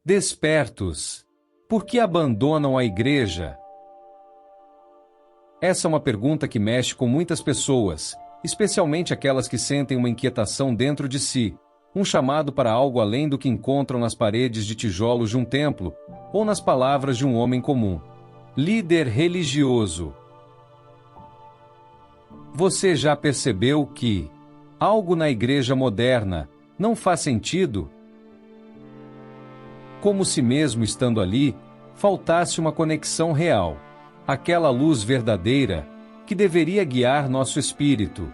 Despertos. Por que abandonam a igreja? Essa é uma pergunta que mexe com muitas pessoas, especialmente aquelas que sentem uma inquietação dentro de si, um chamado para algo além do que encontram nas paredes de tijolos de um templo, ou nas palavras de um homem comum. Líder religioso. Você já percebeu que algo na igreja moderna não faz sentido? Como se mesmo estando ali, faltasse uma conexão real, aquela luz verdadeira que deveria guiar nosso espírito.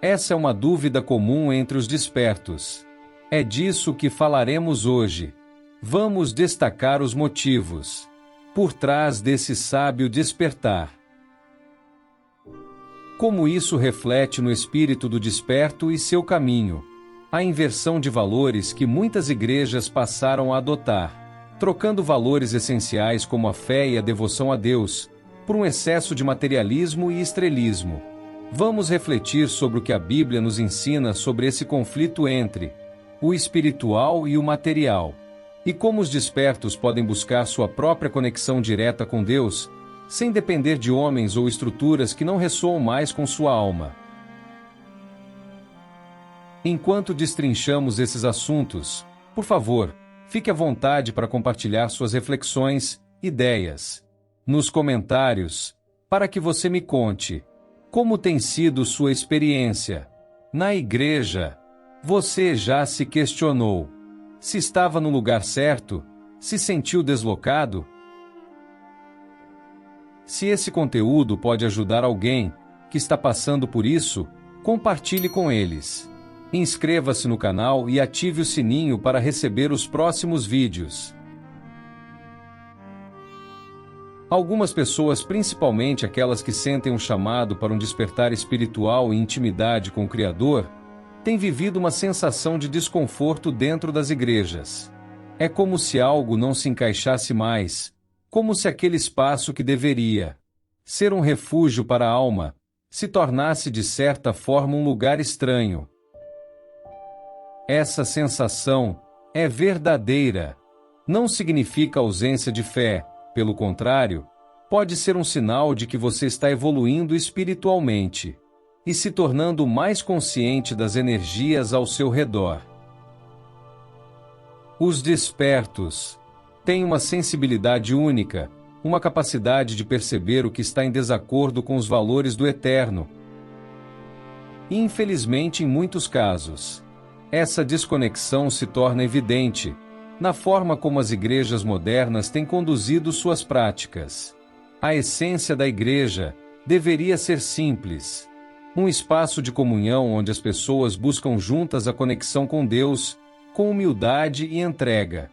Essa é uma dúvida comum entre os despertos. É disso que falaremos hoje. Vamos destacar os motivos por trás desse sábio despertar. Como isso reflete no espírito do desperto e seu caminho, a inversão de valores que muitas igrejas passaram a adotar, trocando valores essenciais como a fé e a devoção a Deus, por um excesso de materialismo e estrelismo. Vamos refletir sobre o que a Bíblia nos ensina sobre esse conflito entre o espiritual e o material, e como os despertos podem buscar sua própria conexão direta com Deus, sem depender de homens ou estruturas que não ressoam mais com sua alma. Enquanto destrinchamos esses assuntos, por favor, fique à vontade para compartilhar suas reflexões, ideias, nos comentários, para que você me conte como tem sido sua experiência na igreja. Você já se questionou se estava no lugar certo? Se sentiu deslocado? Se esse conteúdo pode ajudar alguém que está passando por isso, compartilhe com eles. Inscreva-se no canal e ative o sininho para receber os próximos vídeos. Algumas pessoas, principalmente aquelas que sentem um chamado para um despertar espiritual e intimidade com o Criador, têm vivido uma sensação de desconforto dentro das igrejas. É como se algo não se encaixasse mais, como se aquele espaço que deveria ser um refúgio para a alma, se tornasse de certa forma um lugar estranho. Essa sensação é verdadeira. Não significa ausência de fé, pelo contrário, pode ser um sinal de que você está evoluindo espiritualmente e se tornando mais consciente das energias ao seu redor. Os despertos têm uma sensibilidade única, uma capacidade de perceber o que está em desacordo com os valores do eterno. E, infelizmente, em muitos casos, essa desconexão se torna evidente na forma como as igrejas modernas têm conduzido suas práticas. A essência da igreja deveria ser simples, um espaço de comunhão onde as pessoas buscam juntas a conexão com Deus, com humildade e entrega.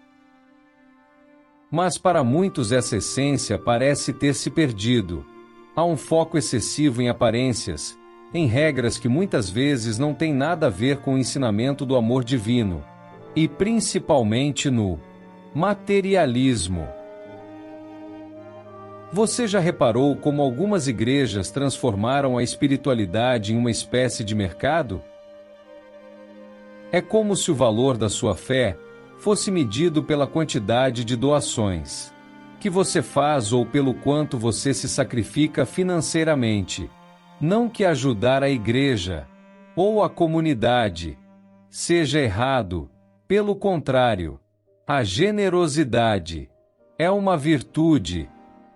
Mas para muitos essa essência parece ter se perdido. Há um foco excessivo em aparências, em regras que muitas vezes não têm nada a ver com o ensinamento do amor divino, e principalmente no materialismo. Você já reparou como algumas igrejas transformaram a espiritualidade em uma espécie de mercado? É como se o valor da sua fé fosse medido pela quantidade de doações que você faz ou pelo quanto você se sacrifica financeiramente. Não que ajudar a igreja ou a comunidade seja errado, pelo contrário, a generosidade é uma virtude,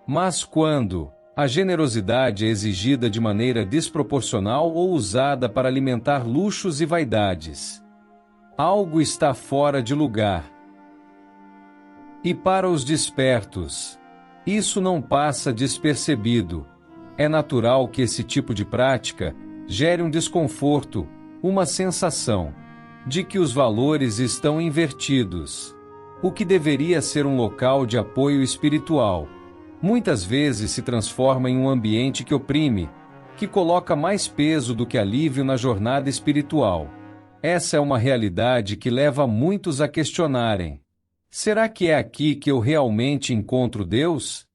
mas quando a generosidade é exigida de maneira desproporcional ou usada para alimentar luxos e vaidades, algo está fora de lugar. E para os despertos, isso não passa despercebido. É natural que esse tipo de prática gere um desconforto, uma sensação de que os valores estão invertidos. O que deveria ser um local de apoio espiritual, muitas vezes se transforma em um ambiente que oprime, que coloca mais peso do que alívio na jornada espiritual. Essa é uma realidade que leva muitos a questionarem: será que é aqui que eu realmente encontro Deus?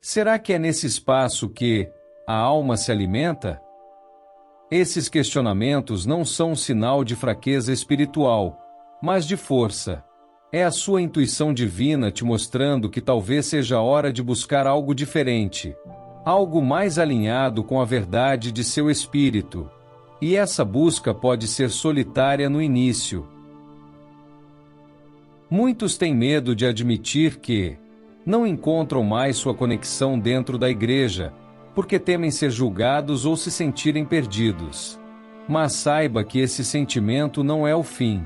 Será que é nesse espaço que a alma se alimenta? Esses questionamentos não são um sinal de fraqueza espiritual, mas de força. É a sua intuição divina te mostrando que talvez seja hora de buscar algo diferente, algo mais alinhado com a verdade de seu espírito. E essa busca pode ser solitária no início. Muitos têm medo de admitir que não encontram mais sua conexão dentro da igreja, porque temem ser julgados ou se sentirem perdidos. Mas saiba que esse sentimento não é o fim.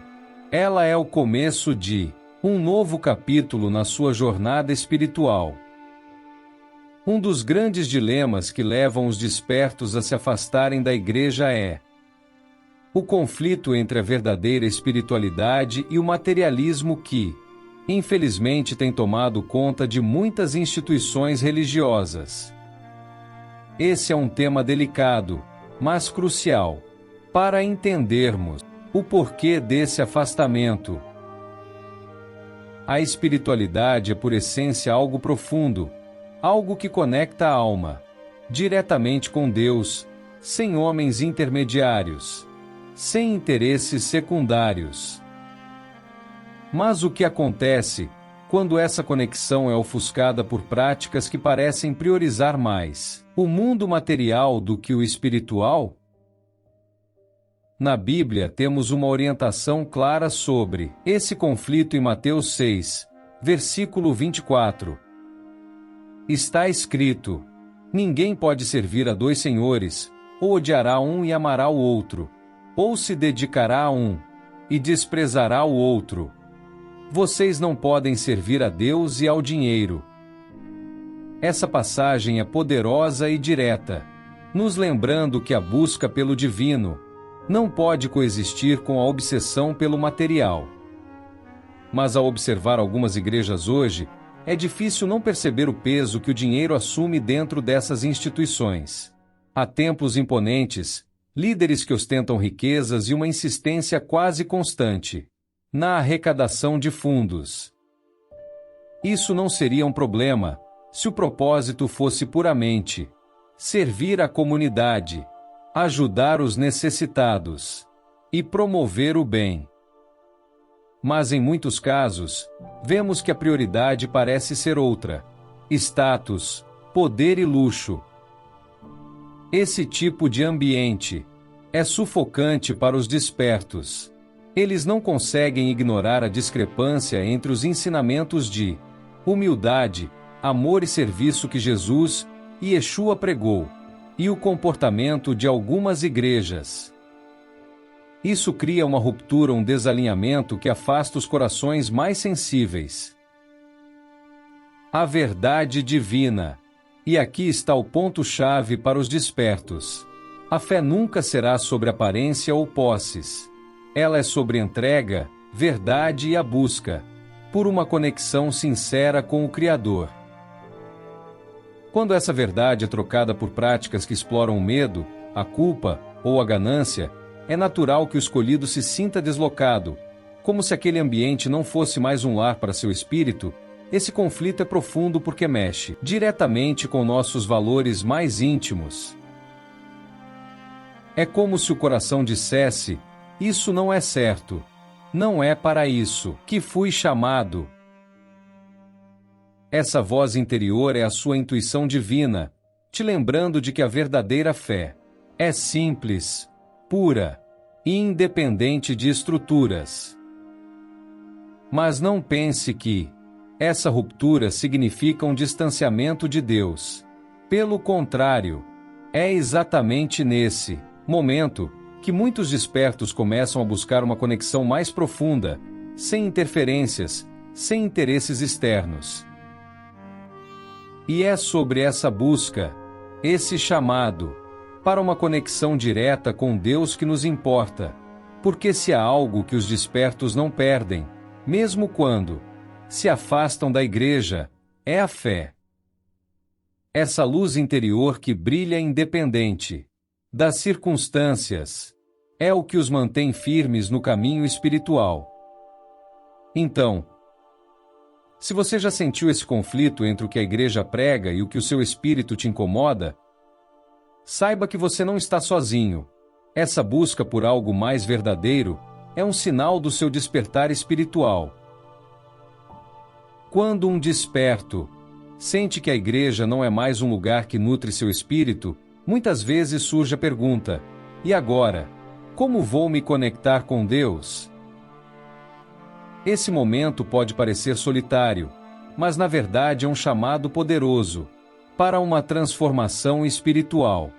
Ela é o começo de um novo capítulo na sua jornada espiritual. Um dos grandes dilemas que levam os despertos a se afastarem da igreja é o conflito entre a verdadeira espiritualidade e o materialismo que, infelizmente, tem tomado conta de muitas instituições religiosas. Esse é um tema delicado, mas crucial, para entendermos o porquê desse afastamento. A espiritualidade é por essência algo profundo, algo que conecta a alma diretamente com Deus, sem homens intermediários, sem interesses secundários. Mas o que acontece quando essa conexão é ofuscada por práticas que parecem priorizar mais o mundo material do que o espiritual? Na Bíblia temos uma orientação clara sobre esse conflito em Mateus 6, versículo 24. Está escrito: ninguém pode servir a dois senhores, ou odiará um e amará o outro, ou se dedicará a um e desprezará o outro. Vocês não podem servir a Deus e ao dinheiro. Essa passagem é poderosa e direta, nos lembrando que a busca pelo divino não pode coexistir com a obsessão pelo material. Mas ao observar algumas igrejas hoje, é difícil não perceber o peso que o dinheiro assume dentro dessas instituições. Há templos imponentes, líderes que ostentam riquezas e uma insistência quase constante na arrecadação de fundos. Isso não seria um problema se o propósito fosse puramente servir a comunidade, ajudar os necessitados e promover o bem. Mas em muitos casos, vemos que a prioridade parece ser outra: status, poder e luxo. Esse tipo de ambiente é sufocante para os despertos. Eles não conseguem ignorar a discrepância entre os ensinamentos de humildade, amor e serviço que Jesus e Yeshua pregou, e o comportamento de algumas igrejas. Isso cria uma ruptura, um desalinhamento que afasta os corações mais sensíveis. A verdade divina. E aqui está o ponto-chave para os despertos. A fé nunca será sobre aparência ou posses. Ela é sobre entrega, verdade e a busca por uma conexão sincera com o Criador. Quando essa verdade é trocada por práticas que exploram o medo, a culpa ou a ganância, é natural que o escolhido se sinta deslocado, como se aquele ambiente não fosse mais um lar para seu espírito. Esse conflito é profundo porque mexe diretamente com nossos valores mais íntimos. É como se o coração dissesse: isso não é certo. Não é para isso que fui chamado. Essa voz interior é a sua intuição divina, te lembrando de que a verdadeira fé é simples, pura e independente de estruturas. Mas não pense que essa ruptura significa um distanciamento de Deus. Pelo contrário, é exatamente nesse momento que muitos despertos começam a buscar uma conexão mais profunda, sem interferências, sem interesses externos. E é sobre essa busca, esse chamado, para uma conexão direta com Deus que nos importa, porque se há algo que os despertos não perdem, mesmo quando se afastam da igreja, é a fé. Essa luz interior que brilha independente das circunstâncias é o que os mantém firmes no caminho espiritual. Então, se você já sentiu esse conflito entre o que a igreja prega e o que o seu espírito te incomoda, saiba que você não está sozinho. Essa busca por algo mais verdadeiro é um sinal do seu despertar espiritual. Quando um desperto sente que a igreja não é mais um lugar que nutre seu espírito, muitas vezes surge a pergunta: e agora? Como vou me conectar com Deus? Esse momento pode parecer solitário, mas na verdade é um chamado poderoso para uma transformação espiritual.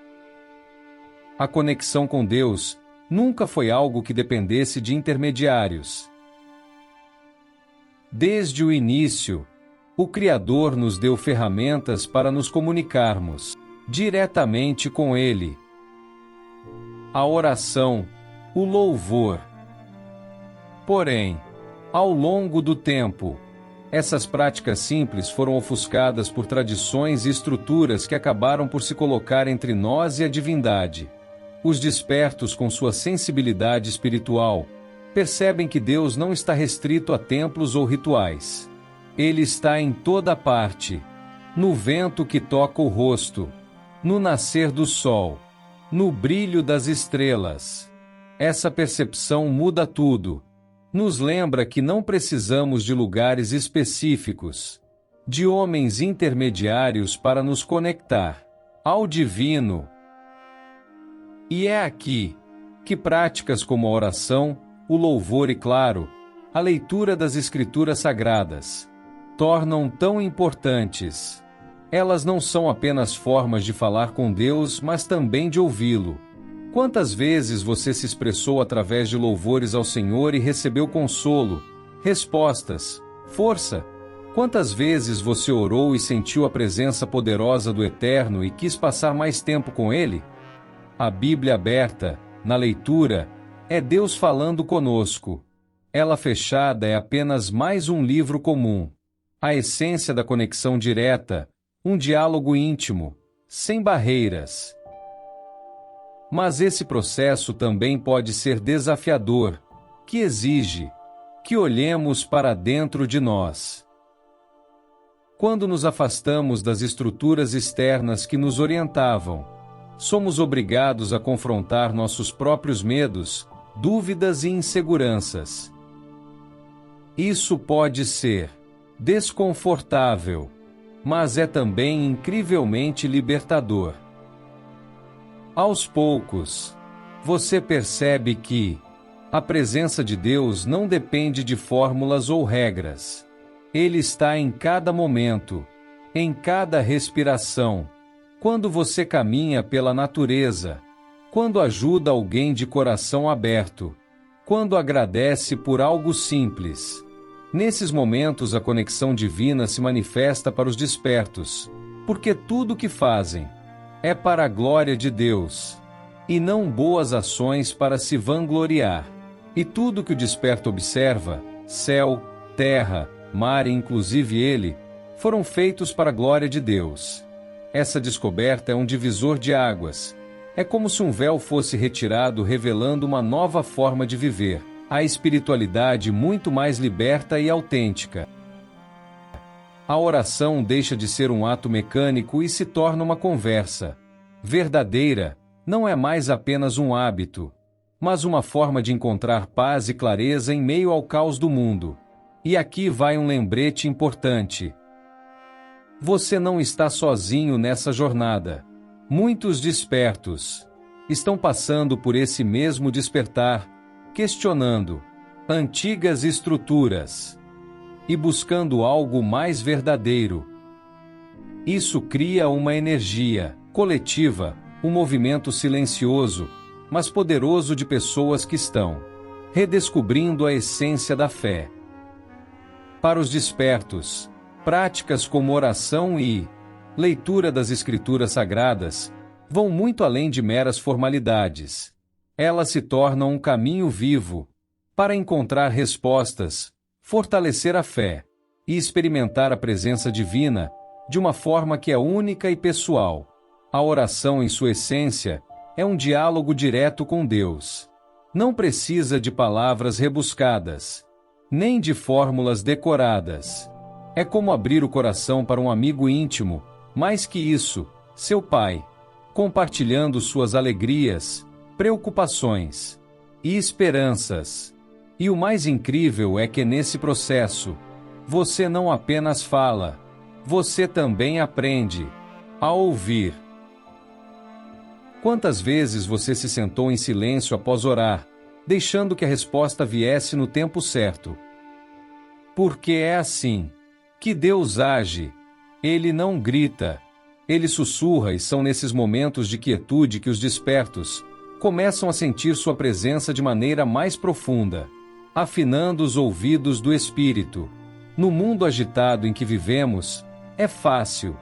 A conexão com Deus nunca foi algo que dependesse de intermediários. Desde o início, o Criador nos deu ferramentas para nos comunicarmos diretamente com Ele. A oração, o louvor. Porém, ao longo do tempo, essas práticas simples foram ofuscadas por tradições e estruturas que acabaram por se colocar entre nós e a divindade. Os despertos, com sua sensibilidade espiritual, percebem que Deus não está restrito a templos ou rituais. Ele está em toda parte, no vento que toca o rosto, no nascer do sol, no brilho das estrelas. Essa percepção muda tudo. Nos lembra que não precisamos de lugares específicos, de homens intermediários para nos conectar ao divino. E é aqui que práticas como a oração, o louvor e, claro, a leitura das Escrituras Sagradas tornam tão importantes. Elas não são apenas formas de falar com Deus, mas também de ouvi-lo. Quantas vezes você se expressou através de louvores ao Senhor e recebeu consolo, respostas, força? Quantas vezes você orou e sentiu a presença poderosa do Eterno e quis passar mais tempo com Ele? A Bíblia aberta, na leitura, é Deus falando conosco. Ela fechada é apenas mais um livro comum. A essência da conexão direta, um diálogo íntimo, sem barreiras. Mas esse processo também pode ser desafiador, que exige que olhemos para dentro de nós. Quando nos afastamos das estruturas externas que nos orientavam, somos obrigados a confrontar nossos próprios medos, dúvidas e inseguranças. Isso pode ser desconfortável, mas é também incrivelmente libertador. Aos poucos, você percebe que a presença de Deus não depende de fórmulas ou regras. Ele está em cada momento, em cada respiração, quando você caminha pela natureza, quando ajuda alguém de coração aberto, quando agradece por algo simples. Nesses momentos a conexão divina se manifesta para os despertos, porque tudo o que fazem é para a glória de Deus, e não boas ações para se vangloriar. E tudo que o desperto observa, céu, terra, mar e inclusive ele, foram feitos para a glória de Deus. Essa descoberta é um divisor de águas. É como se um véu fosse retirado, revelando uma nova forma de viver, a espiritualidade muito mais liberta e autêntica. A oração deixa de ser um ato mecânico e se torna uma conversa verdadeira. Não é mais apenas um hábito, mas uma forma de encontrar paz e clareza em meio ao caos do mundo. E aqui vai um lembrete importante. Você não está sozinho nessa jornada. Muitos despertos estão passando por esse mesmo despertar, questionando antigas estruturas e buscando algo mais verdadeiro. Isso cria uma energia coletiva, um movimento silencioso, mas poderoso de pessoas que estão redescobrindo a essência da fé. Para os despertos, práticas como oração e leitura das Escrituras Sagradas vão muito além de meras formalidades. Elas se tornam um caminho vivo para encontrar respostas, fortalecer a fé e experimentar a presença divina de uma forma que é única e pessoal. A oração, em sua essência, é um diálogo direto com Deus. Não precisa de palavras rebuscadas, nem de fórmulas decoradas. É como abrir o coração para um amigo íntimo, mais que isso, seu Pai, compartilhando suas alegrias, preocupações e esperanças. E o mais incrível é que nesse processo, você não apenas fala, você também aprende a ouvir. Quantas vezes você se sentou em silêncio após orar, deixando que a resposta viesse no tempo certo? Porque é assim que Deus age. Ele não grita, ele sussurra, e são nesses momentos de quietude que os despertos começam a sentir sua presença de maneira mais profunda, afinando os ouvidos do espírito. No mundo agitado em que vivemos, é fácil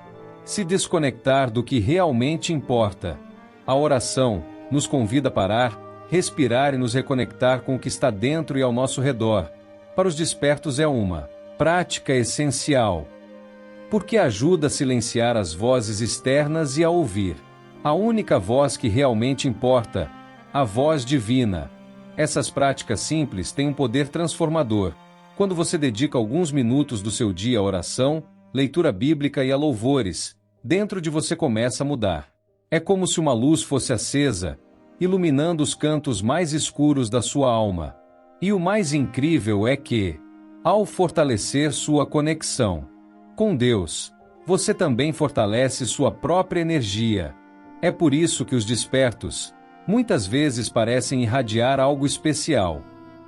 se desconectar do que realmente importa. A oração nos convida a parar, respirar e nos reconectar com o que está dentro e ao nosso redor. Para os despertos é uma prática essencial, porque ajuda a silenciar as vozes externas e a ouvir a única voz que realmente importa, a voz divina. Essas práticas simples têm um poder transformador. Quando você dedica alguns minutos do seu dia à oração, leitura bíblica e a louvores, dentro de você começa a mudar. É como se uma luz fosse acesa, iluminando os cantos mais escuros da sua alma. E o mais incrível é que, ao fortalecer sua conexão com Deus, você também fortalece sua própria energia. É por isso que os despertos muitas vezes parecem irradiar algo especial.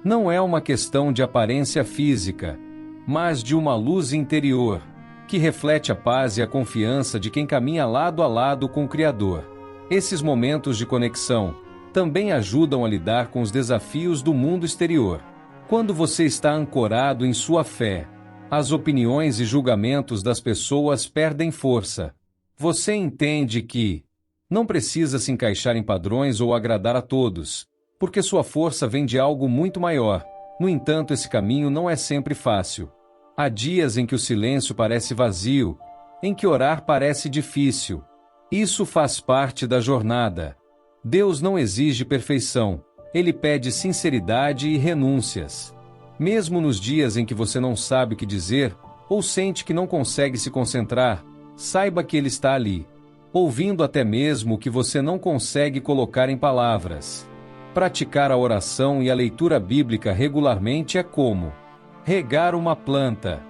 Não é uma questão de aparência física, mas de uma luz interior, que reflete a paz e a confiança de quem caminha lado a lado com o Criador. Esses momentos de conexão também ajudam a lidar com os desafios do mundo exterior. Quando você está ancorado em sua fé, as opiniões e julgamentos das pessoas perdem força. Você entende que não precisa se encaixar em padrões ou agradar a todos, porque sua força vem de algo muito maior. No entanto, esse caminho não é sempre fácil. Há dias em que o silêncio parece vazio, em que orar parece difícil. Isso faz parte da jornada. Deus não exige perfeição, ele pede sinceridade e renúncias. Mesmo nos dias em que você não sabe o que dizer, ou sente que não consegue se concentrar, saiba que ele está ali, ouvindo até mesmo o que você não consegue colocar em palavras. Praticar a oração e a leitura bíblica regularmente é como regar uma planta.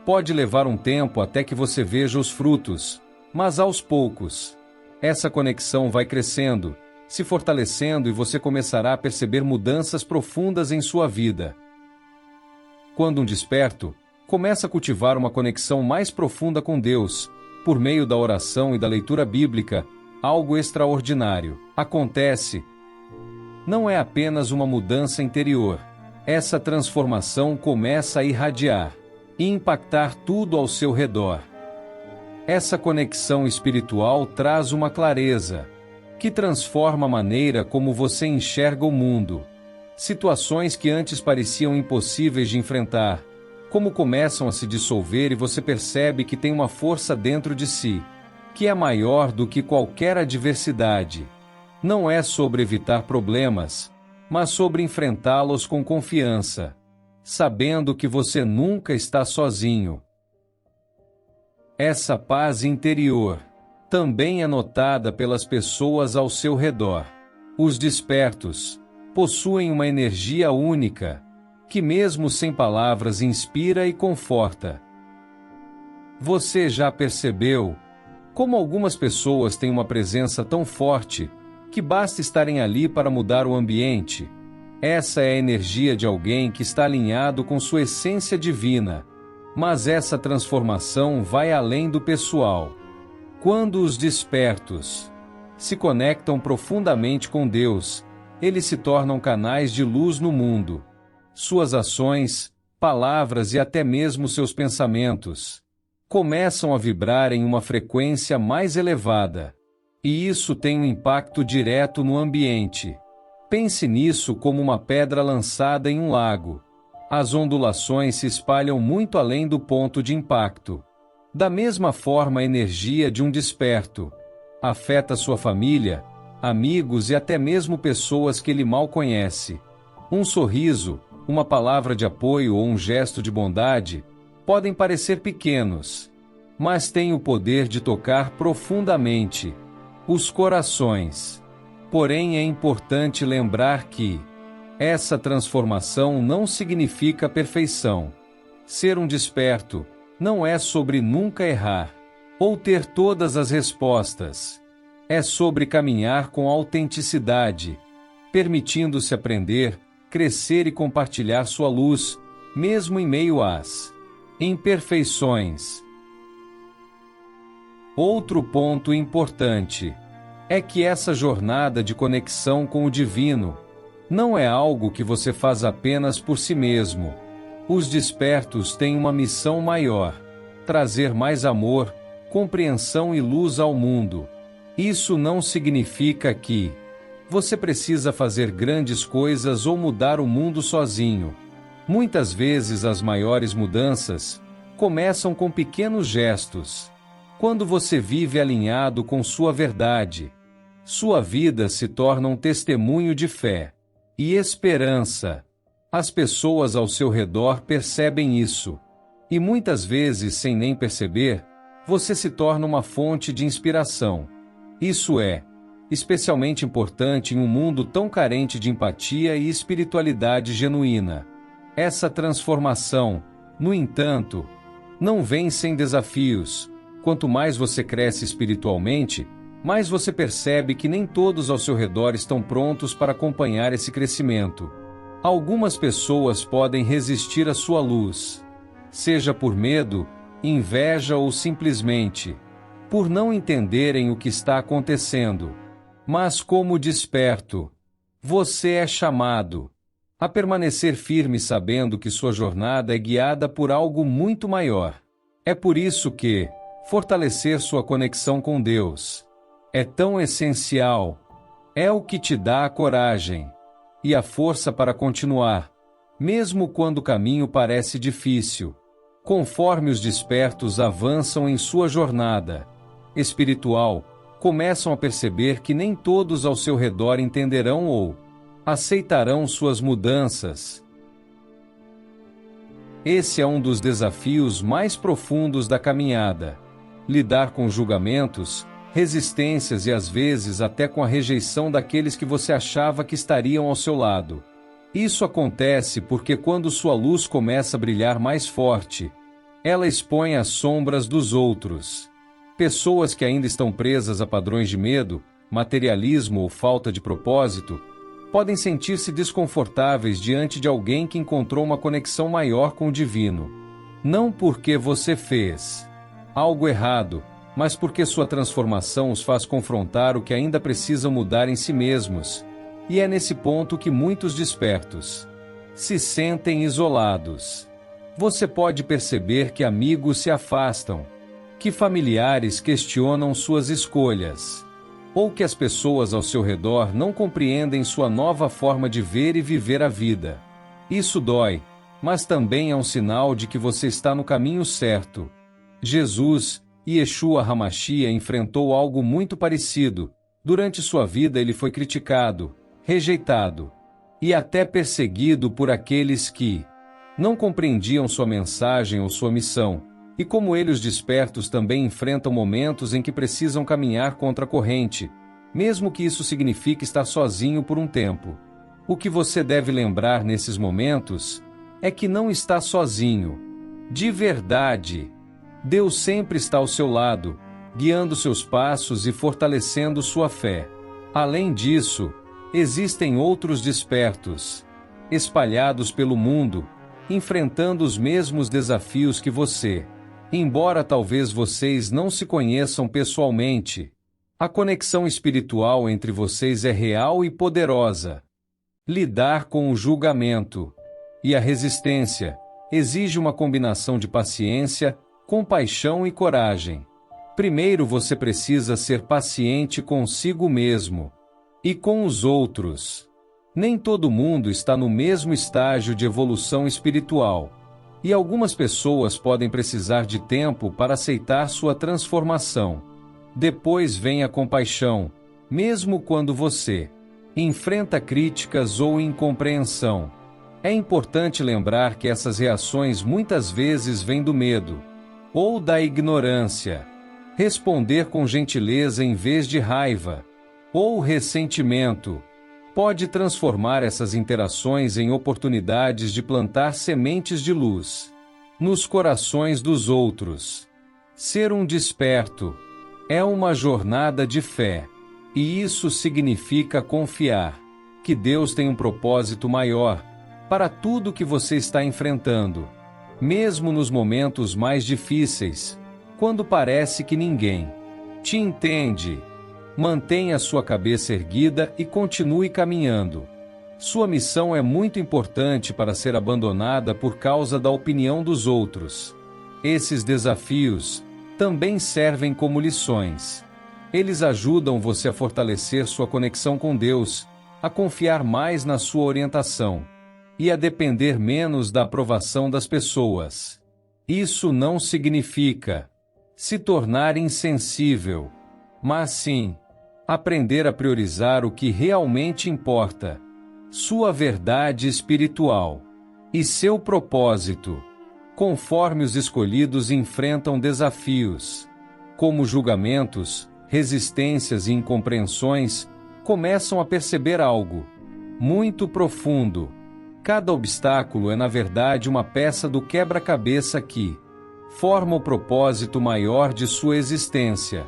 Pode levar um tempo até que você veja os frutos, mas aos poucos, essa conexão vai crescendo, se fortalecendo, e você começará a perceber mudanças profundas em sua vida. Quando um desperto começa a cultivar uma conexão mais profunda com Deus, por meio da oração e da leitura bíblica, algo extraordinário acontece. Não é apenas uma mudança interior. Essa transformação começa a irradiar e impactar tudo ao seu redor. Essa conexão espiritual traz uma clareza que transforma a maneira como você enxerga o mundo. Situações que antes pareciam impossíveis de enfrentar, como começam a se dissolver, e você percebe que tem uma força dentro de si, que é maior do que qualquer adversidade. Não é sobre evitar problemas, mas sobre enfrentá-los com confiança, sabendo que você nunca está sozinho. Essa paz interior também é notada pelas pessoas ao seu redor. Os despertos possuem uma energia única, que mesmo sem palavras inspira e conforta. Você já percebeu como algumas pessoas têm uma presença tão forte que basta estarem ali para mudar o ambiente? Essa é a energia de alguém que está alinhado com sua essência divina. Mas essa transformação vai além do pessoal. Quando os despertos se conectam profundamente com Deus, eles se tornam canais de luz no mundo. Suas ações, palavras e até mesmo seus pensamentos começam a vibrar em uma frequência mais elevada. E isso tem um impacto direto no ambiente. Pense nisso como uma pedra lançada em um lago. As ondulações se espalham muito além do ponto de impacto. Da mesma forma, a energia de um desperto afeta sua família, amigos e até mesmo pessoas que ele mal conhece. Um sorriso, uma palavra de apoio ou um gesto de bondade podem parecer pequenos, mas têm o poder de tocar profundamente os corações. Porém, é importante lembrar que Essa transformação não significa perfeição. Ser um desperto não é sobre nunca errar ou ter todas as respostas. É sobre caminhar com autenticidade, permitindo-se aprender, crescer e compartilhar sua luz, mesmo em meio às imperfeições. Outro ponto importante é que essa jornada de conexão com o divino não é algo que você faz apenas por si mesmo. Os despertos têm uma missão maior: trazer mais amor, compreensão e luz ao mundo. Isso não significa que você precisa fazer grandes coisas ou mudar o mundo sozinho. Muitas vezes as maiores mudanças começam com pequenos gestos. Quando você vive alinhado com sua verdade, sua vida se torna um testemunho de fé e esperança. As pessoas ao seu redor percebem isso. E muitas vezes, sem nem perceber, você se torna uma fonte de inspiração. Isso é especialmente importante em um mundo tão carente de empatia e espiritualidade genuína. Essa transformação, no entanto, não vem sem desafios. Quanto mais você cresce espiritualmente, mais você percebe que nem todos ao seu redor estão prontos para acompanhar esse crescimento. Algumas pessoas podem resistir à sua luz, seja por medo, inveja ou simplesmente por não entenderem o que está acontecendo. Mas como desperto, você é chamado a permanecer firme sabendo que sua jornada é guiada por algo muito maior. É por isso que fortalecer sua conexão com Deus é tão essencial. É o que te dá a coragem e a força para continuar, mesmo quando o caminho parece difícil. Conforme os despertos avançam em sua jornada espiritual, começam a perceber que nem todos ao seu redor entenderão ou aceitarão suas mudanças. Esse é um dos desafios mais profundos da caminhada: lidar com julgamentos, resistências e às vezes até com a rejeição daqueles que você achava que estariam ao seu lado. Isso acontece porque quando sua luz começa a brilhar mais forte, ela expõe as sombras dos outros. Pessoas que ainda estão presas a padrões de medo, materialismo ou falta de propósito, podem sentir-se desconfortáveis diante de alguém que encontrou uma conexão maior com o divino. Não porque você fez algo errado, mas porque sua transformação os faz confrontar o que ainda precisam mudar em si mesmos. E é nesse ponto que muitos despertos se sentem isolados. Você pode perceber que amigos se afastam, que familiares questionam suas escolhas, ou que as pessoas ao seu redor não compreendem sua nova forma de ver e viver a vida. Isso dói, mas também é um sinal de que você está no caminho certo. Jesus, Yeshua HaMashiach, enfrentou algo muito parecido. Durante sua vida ele foi criticado, rejeitado e até perseguido por aqueles que não compreendiam sua mensagem ou sua missão. E como ele, os despertos também enfrentam momentos em que precisam caminhar contra a corrente, mesmo que isso signifique estar sozinho por um tempo. O que você deve lembrar nesses momentos é que não está sozinho. De verdade, Deus sempre está ao seu lado, guiando seus passos e fortalecendo sua fé. Além disso, existem outros despertos, espalhados pelo mundo, enfrentando os mesmos desafios que você. Embora talvez vocês não se conheçam pessoalmente, a conexão espiritual entre vocês é real e poderosa. Lidar com o julgamento e a resistência exige uma combinação de paciência, compaixão e coragem. Primeiro você precisa ser paciente consigo mesmo e com os outros. Nem todo mundo está no mesmo estágio de evolução espiritual. E algumas pessoas podem precisar de tempo para aceitar sua transformação. Depois vem a compaixão, mesmo quando você enfrenta críticas ou incompreensão. É importante lembrar que essas reações muitas vezes vêm do medo ou da ignorância. Responder com gentileza em vez de raiva ou ressentimento pode transformar essas interações em oportunidades de plantar sementes de luz nos corações dos outros. Ser um desperto é uma jornada de fé, e isso significa confiar que Deus tem um propósito maior para tudo que você está enfrentando, mesmo nos momentos mais difíceis, quando parece que ninguém te entende. Mantenha sua cabeça erguida e continue caminhando. Sua missão é muito importante para ser abandonada por causa da opinião dos outros. Esses desafios também servem como lições. Eles ajudam você a fortalecer sua conexão com Deus, a confiar mais na sua orientação e a depender menos da aprovação das pessoas. Isso não significa se tornar insensível, mas sim aprender a priorizar o que realmente importa: sua verdade espiritual e seu propósito. Conforme os escolhidos enfrentam desafios, como julgamentos, resistências e incompreensões, começam a perceber algo muito profundo. Cada obstáculo é, na verdade, uma peça do quebra-cabeça que forma o propósito maior de sua existência.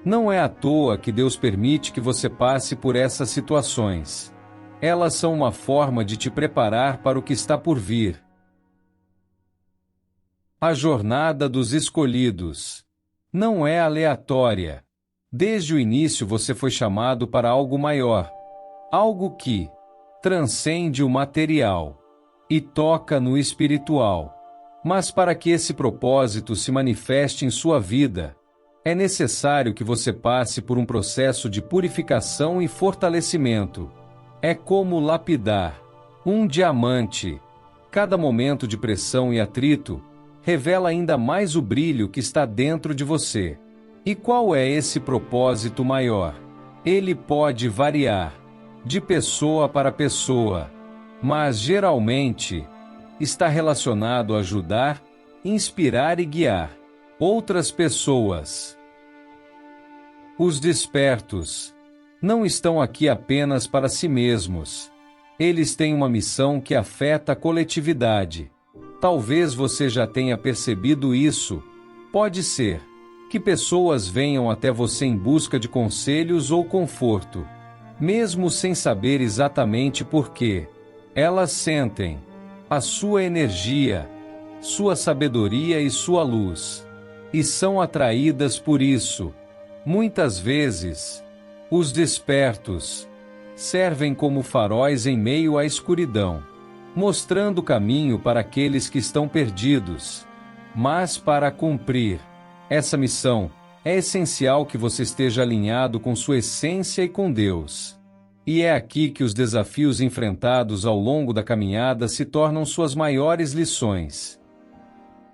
Não é à toa que Deus permite que você passe por essas situações. Elas são uma forma de te preparar para o que está por vir. A jornada dos escolhidos não é aleatória. Desde o início você foi chamado para algo maior, algo que transcende o material e toca no espiritual. Mas para que esse propósito se manifeste em sua vida, é necessário que você passe por um processo de purificação e fortalecimento. É como lapidar um diamante. Cada momento de pressão e atrito revela ainda mais o brilho que está dentro de você. E qual é esse propósito maior? Ele pode variar de pessoa para pessoa, mas geralmente está relacionado a ajudar, inspirar e guiar outras pessoas. Os despertos não estão aqui apenas para si mesmos. Eles têm uma missão que afeta a coletividade. Talvez você já tenha percebido isso. Pode ser que pessoas venham até você em busca de conselhos ou conforto, mesmo sem saber exatamente por quê. Elas sentem a sua energia, sua sabedoria e sua luz, e são atraídas por isso. Muitas vezes, os despertos servem como faróis em meio à escuridão, mostrando o caminho para aqueles que estão perdidos. Mas para cumprir essa missão, é essencial que você esteja alinhado com sua essência e com Deus. E é aqui que os desafios enfrentados ao longo da caminhada se tornam suas maiores lições.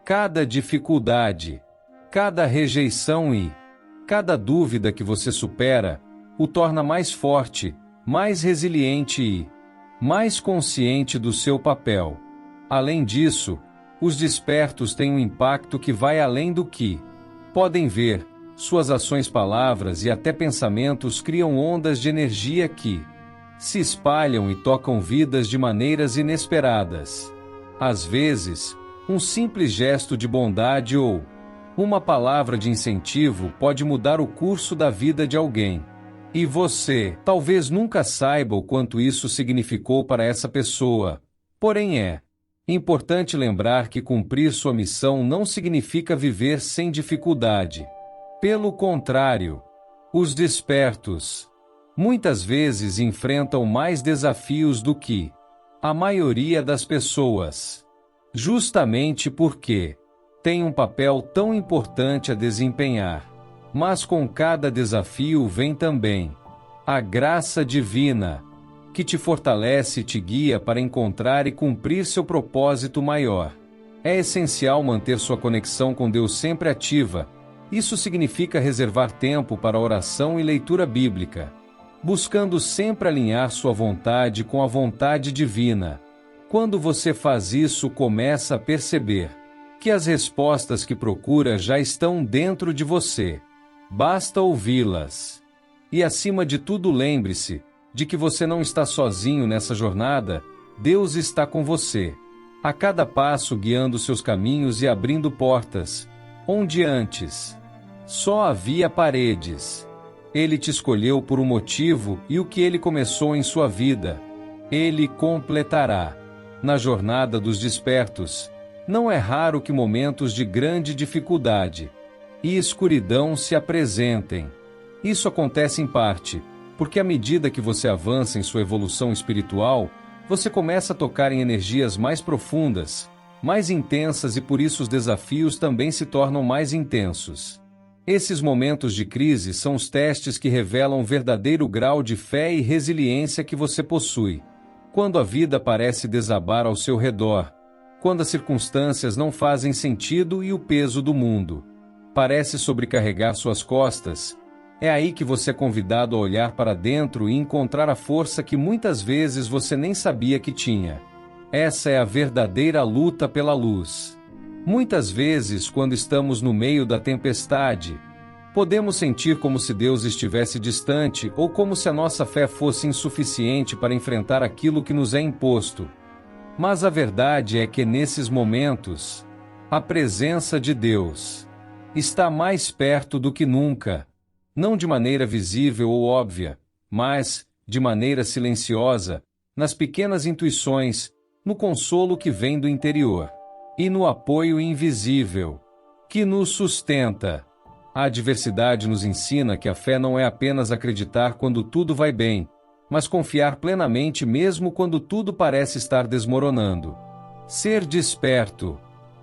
Cada dificuldade, cada rejeição e cada dúvida que você supera, o torna mais forte, mais resiliente e mais consciente do seu papel. Além disso, os despertos têm um impacto que vai além do que podem ver. Suas ações, palavras e até pensamentos criam ondas de energia que se espalham e tocam vidas de maneiras inesperadas. Às vezes, um simples gesto de bondade ou uma palavra de incentivo pode mudar o curso da vida de alguém. E você talvez nunca saiba o quanto isso significou para essa pessoa. Porém, é importante lembrar que cumprir sua missão não significa viver sem dificuldade. Pelo contrário, os despertos muitas vezes enfrentam mais desafios do que a maioria das pessoas, justamente porque têm um papel tão importante a desempenhar. Mas com cada desafio vem também a graça divina, que te fortalece e te guia para encontrar e cumprir seu propósito maior. É essencial manter sua conexão com Deus sempre ativa. Isso significa reservar tempo para oração e leitura bíblica, buscando sempre alinhar sua vontade com a vontade divina. Quando você faz isso, começa a perceber que as respostas que procura já estão dentro de você. Basta ouvi-las. E acima de tudo, lembre-se, de que você não está sozinho nessa jornada. Deus está com você, a cada passo guiando seus caminhos e abrindo portas, onde antes só havia paredes. Ele te escolheu por um motivo e o que ele começou em sua vida, ele completará. Na jornada dos despertos, não é raro que momentos de grande dificuldade e escuridão se apresentem. Isso acontece em parte porque à medida que você avança em sua evolução espiritual, você começa a tocar em energias mais profundas, mais intensas, e por isso os desafios também se tornam mais intensos. Esses momentos de crise são os testes que revelam o verdadeiro grau de fé e resiliência que você possui. Quando a vida parece desabar ao seu redor, quando as circunstâncias não fazem sentido e o peso do mundo parece sobrecarregar suas costas, é aí que você é convidado a olhar para dentro e encontrar a força que muitas vezes você nem sabia que tinha. Essa é a verdadeira luta pela luz. Muitas vezes, quando estamos no meio da tempestade, podemos sentir como se Deus estivesse distante ou como se a nossa fé fosse insuficiente para enfrentar aquilo que nos é imposto. Mas a verdade é que nesses momentos, a presença de Deus está mais perto do que nunca. Não de maneira visível ou óbvia, mas, de maneira silenciosa, nas pequenas intuições, no consolo que vem do interior, e no apoio invisível, que nos sustenta. A adversidade nos ensina que a fé não é apenas acreditar quando tudo vai bem, mas confiar plenamente mesmo quando tudo parece estar desmoronando. Ser desperto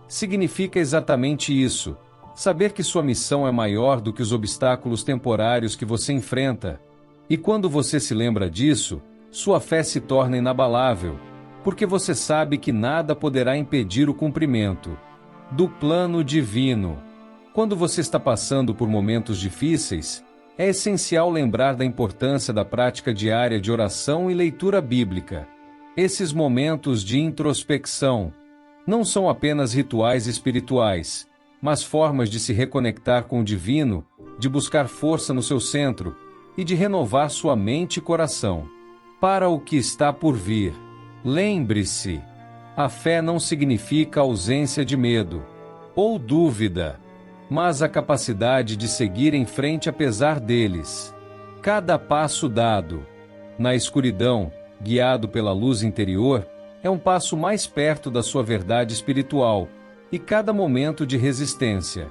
significa exatamente isso. Saber que sua missão é maior do que os obstáculos temporários que você enfrenta. E quando você se lembra disso, sua fé se torna inabalável, porque você sabe que nada poderá impedir o cumprimento do plano divino. Quando você está passando por momentos difíceis, é essencial lembrar da importância da prática diária de oração e leitura bíblica. Esses momentos de introspecção não são apenas rituais espirituais, mas formas de se reconectar com o divino, de buscar força no seu centro e de renovar sua mente e coração para o que está por vir. Lembre-se, a fé não significa ausência de medo ou dúvida, mas a capacidade de seguir em frente apesar deles. Cada passo dado na escuridão, guiado pela luz interior, é um passo mais perto da sua verdade espiritual. E cada momento de resistência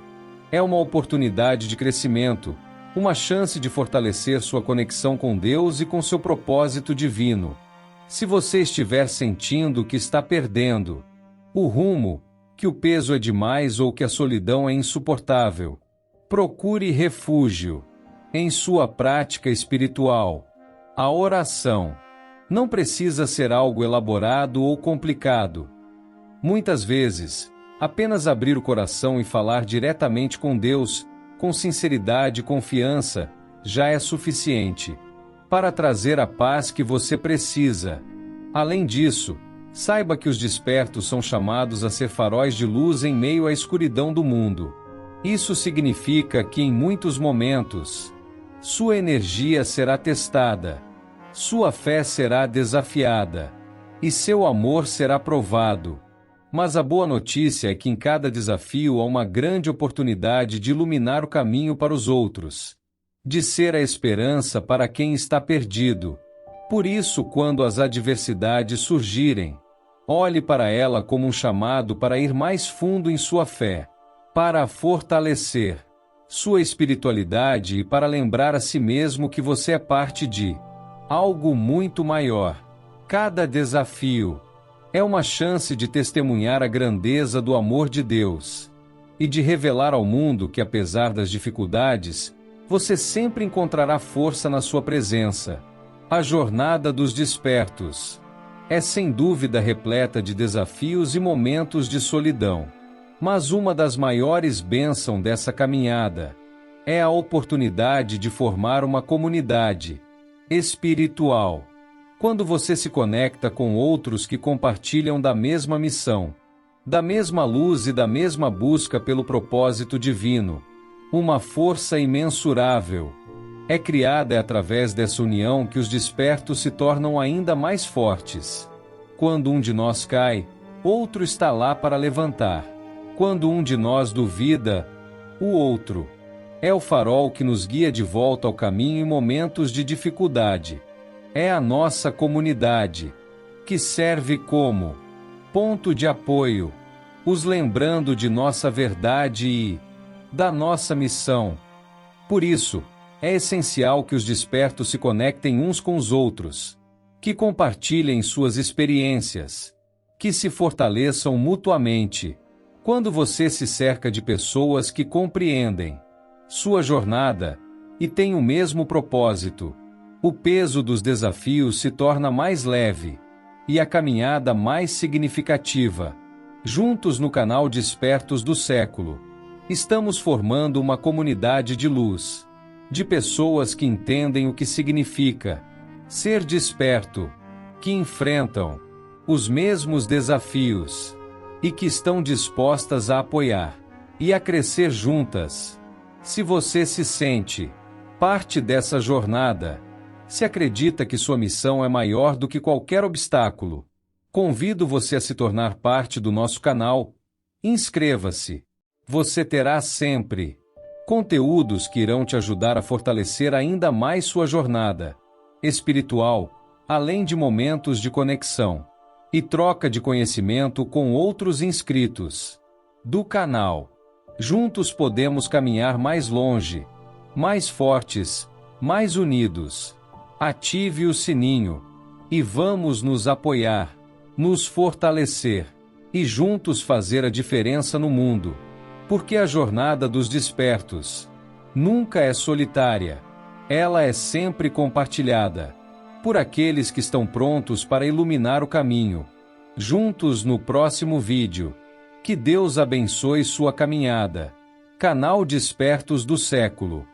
é uma oportunidade de crescimento, uma chance de fortalecer sua conexão com Deus e com seu propósito divino. Se você estiver sentindo que está perdendo o rumo, que o peso é demais ou que a solidão é insuportável, procure refúgio em sua prática espiritual. A oração não precisa ser algo elaborado ou complicado. Muitas vezes, apenas abrir o coração e falar diretamente com Deus, com sinceridade e confiança, já é suficiente para trazer a paz que você precisa. Além disso, saiba que os despertos são chamados a ser faróis de luz em meio à escuridão do mundo. Isso significa que em muitos momentos, sua energia será testada, sua fé será desafiada, e seu amor será provado. Mas a boa notícia é que em cada desafio há uma grande oportunidade de iluminar o caminho para os outros, de ser a esperança para quem está perdido. Por isso, quando as adversidades surgirem, olhe para ela como um chamado para ir mais fundo em sua fé, para fortalecer sua espiritualidade e para lembrar a si mesmo que você é parte de algo muito maior. Cada desafio é uma chance de testemunhar a grandeza do amor de Deus e de revelar ao mundo que, apesar das dificuldades, você sempre encontrará força na sua presença. A jornada dos despertos é sem dúvida repleta de desafios e momentos de solidão. Mas uma das maiores bênçãos dessa caminhada é a oportunidade de formar uma comunidade espiritual. Quando você se conecta com outros que compartilham da mesma missão, da mesma luz e da mesma busca pelo propósito divino, uma força imensurável É criada através dessa união que os despertos se tornam ainda mais fortes. Quando um de nós cai, outro está lá para levantar. Quando um de nós duvida, o outro é o farol que nos guia de volta ao caminho em momentos de dificuldade. É a nossa comunidade, que serve como ponto de apoio, os lembrando de nossa verdade e da nossa missão. Por isso, é essencial que os despertos se conectem uns com os outros, que compartilhem suas experiências, que se fortaleçam mutuamente. Quando você se cerca de pessoas que compreendem sua jornada e têm o mesmo propósito, o peso dos desafios se torna mais leve e a caminhada mais significativa. Juntos no canal Despertos do Século, estamos formando uma comunidade de luz, de pessoas que entendem o que significa ser desperto, que enfrentam os mesmos desafios e que estão dispostas a apoiar e a crescer juntas. Se você se sente parte dessa jornada, se acredita que sua missão é maior do que qualquer obstáculo, convido você a se tornar parte do nosso canal. Inscreva-se. Você terá sempre conteúdos que irão te ajudar a fortalecer ainda mais sua jornada espiritual, além de momentos de conexão e troca de conhecimento com outros inscritos do canal. Juntos podemos caminhar mais longe, mais fortes, mais unidos. Ative o sininho e vamos nos apoiar, nos fortalecer e juntos fazer a diferença no mundo. Porque a jornada dos despertos nunca é solitária, ela é sempre compartilhada por aqueles que estão prontos para iluminar o caminho. Juntos no próximo vídeo. Que Deus abençoe sua caminhada. Canal Despertos do Século.